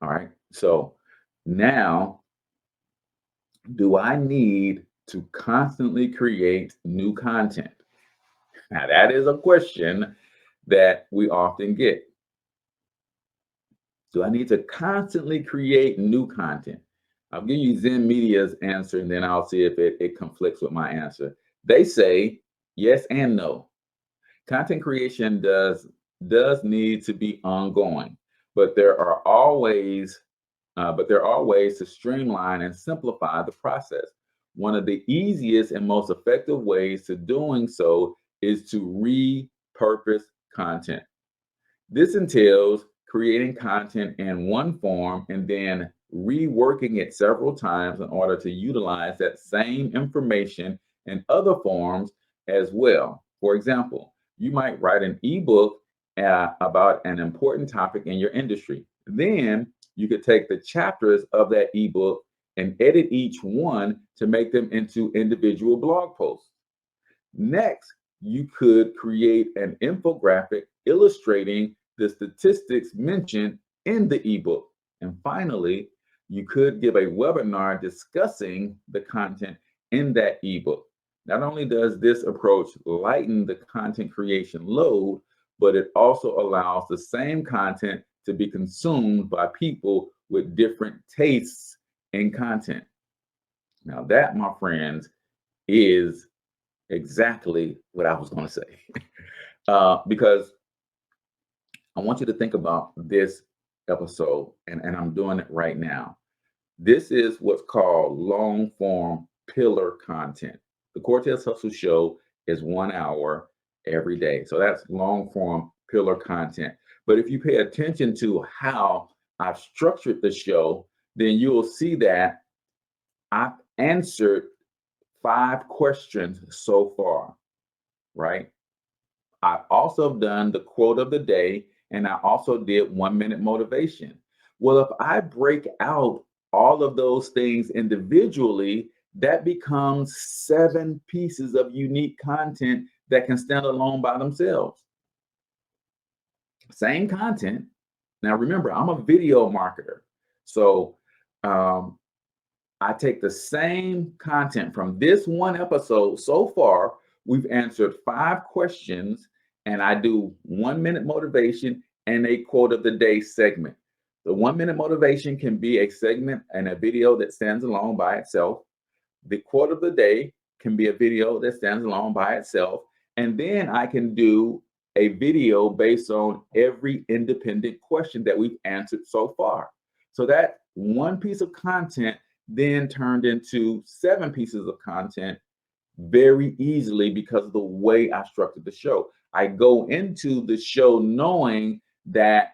All right. So now, do I need to constantly create new content? Now, that is a question that we often get. Do I need to constantly create new content? I'll give you Zen Media's answer and then I'll see if it conflicts with my answer. They say yes and no. Content creation does need to be ongoing, but there are ways to streamline and simplify the process. One of the easiest and most effective ways to doing so is to repurpose content. This entails creating content in one form and then reworking it several times in order to utilize that same information in other forms as well. For example, you might write an ebook about an important topic in your industry. Then you could take the chapters of that ebook and edit each one to make them into individual blog posts. Next, you could create an infographic illustrating the statistics mentioned in the ebook. And finally, you could give a webinar discussing the content in that ebook. Not only does this approach lighten the content creation load, but it also allows the same content to be consumed by people with different tastes in content. Now, that, my friends, is exactly what I was going to say. Because I want you to think about this episode, and I'm doing it right now. This is what's called long form pillar content. The Cortez Hustle Show is 1 hour every day. So that's long form pillar content. But if you pay attention to how I've structured the show, then you'll see that I've answered 5 questions so far, right? I've also done the quote of the day, and I also did 1 minute motivation. Well, if I break out all of those things individually, that becomes 7 pieces of unique content that can stand alone by themselves. Same content. Now, remember, I'm a video marketer. So I take the same content from this one episode so far. We've answered 5 questions, and I do 1 minute motivation and a quote of the day segment. The 1 minute motivation can be a segment and a video that stands alone by itself. The quote of the day can be a video that stands alone by itself. And then I can do a video based on every independent question that we've answered so far. So that one piece of content then turned into 7 pieces of content very easily because of the way I structured the show. I go into the show knowing that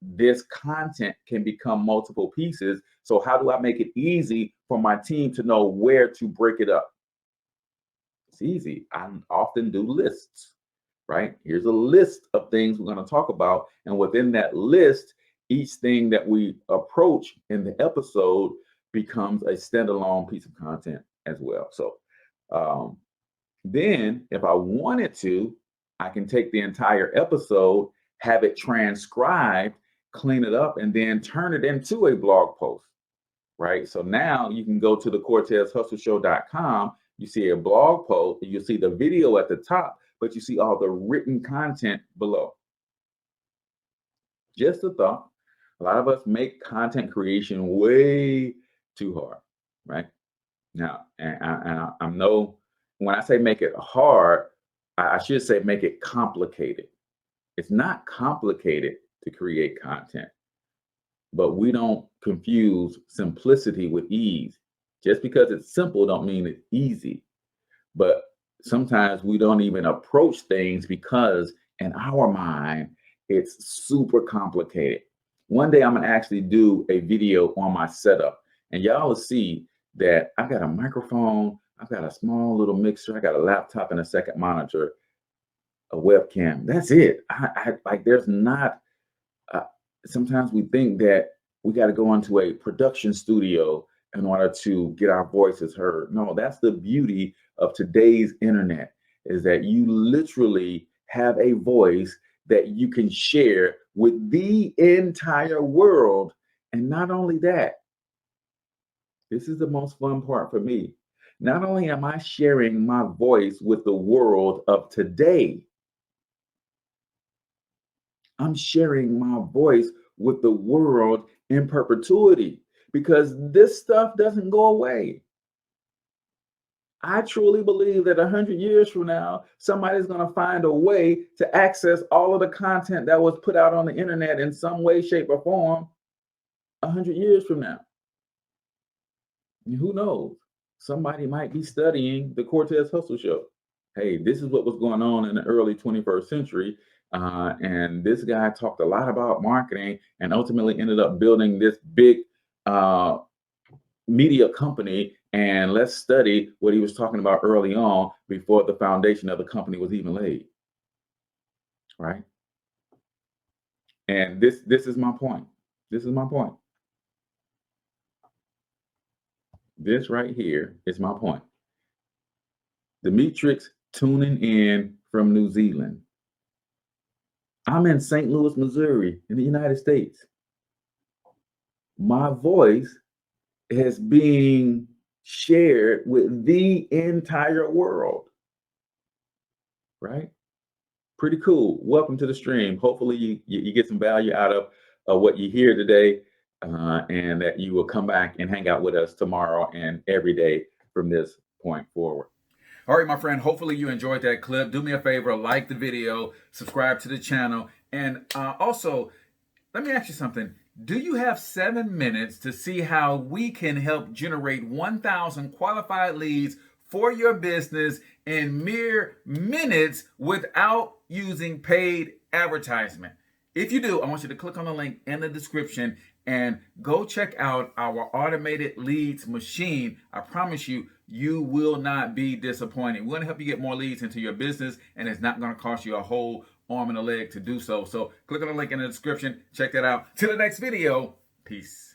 this content can become multiple pieces. So how do I make it easy for my team to know where to break it up? It's easy. I often do lists, right? Here's a list of things we're going to talk about. And within that list, each thing that we approach in the episode becomes a standalone piece of content as well. So then if I wanted to, I can take the entire episode, have it transcribed, clean it up, and then turn it into a blog post, right? So now you can go to the cortezhustleshow.com. You see a blog post, you see the video at the top, but you see all the written content below. Just a thought. A lot of us make content creation way too hard, right? Now, and I know when I say make it hard, I should say make it complicated. It's not complicated to create content, but we don't confuse simplicity with ease. Just because it's simple don't mean it's easy. But sometimes we don't even approach things because in our mind, it's super complicated. One day I'm gonna actually do a video on my setup, and y'all will see that I've got a microphone, I've got a small little mixer, I got a laptop and a second monitor, a webcam. That's it. I like there's not sometimes we think that we got to go into a production studio in order to get our voices heard. No, that's the beauty of today's internet, is that you literally have a voice that you can share with the entire world, And not only that, this is the most fun part for me. Not only am I sharing my voice with the world of today, I'm sharing my voice with the world in perpetuity because this stuff doesn't go away. I truly believe that 100 years from now, somebody's going to find a way to access all of the content that was put out on the internet in some way, shape, or form 100 years from now. And who knows? Somebody might be studying the Cortez Hustle Show. Hey, this is what was going on in the early 21st century. And this guy talked a lot about marketing and ultimately ended up building this big media company. And let's study what he was talking about early on before the foundation of the company was even laid. Right. And this is my point. This is my point. This right here is my point. Demetrix tuning in from New Zealand. I'm in St. Louis, Missouri, in the United States. My voice is being shared with the entire world. Right? Pretty cool. Welcome to the stream. Hopefully you get some value out of what you hear today, and that you will come back and hang out with us tomorrow and every day from this point forward. All right, my friend, hopefully you enjoyed that clip. Do me a favor, like the video, subscribe to the channel, and also, let me ask you something. Do you have 7 minutes to see how we can help generate 1,000 qualified leads for your business in mere minutes without using paid advertisement? If you do, I want you to click on the link in the description and go check out our automated leads machine. I promise you, you will not be disappointed. We're going to help you get more leads into your business, and it's not going to cost you a whole arm and a leg to do so. So click on the link in the description. Check that out. Till the next video. Peace.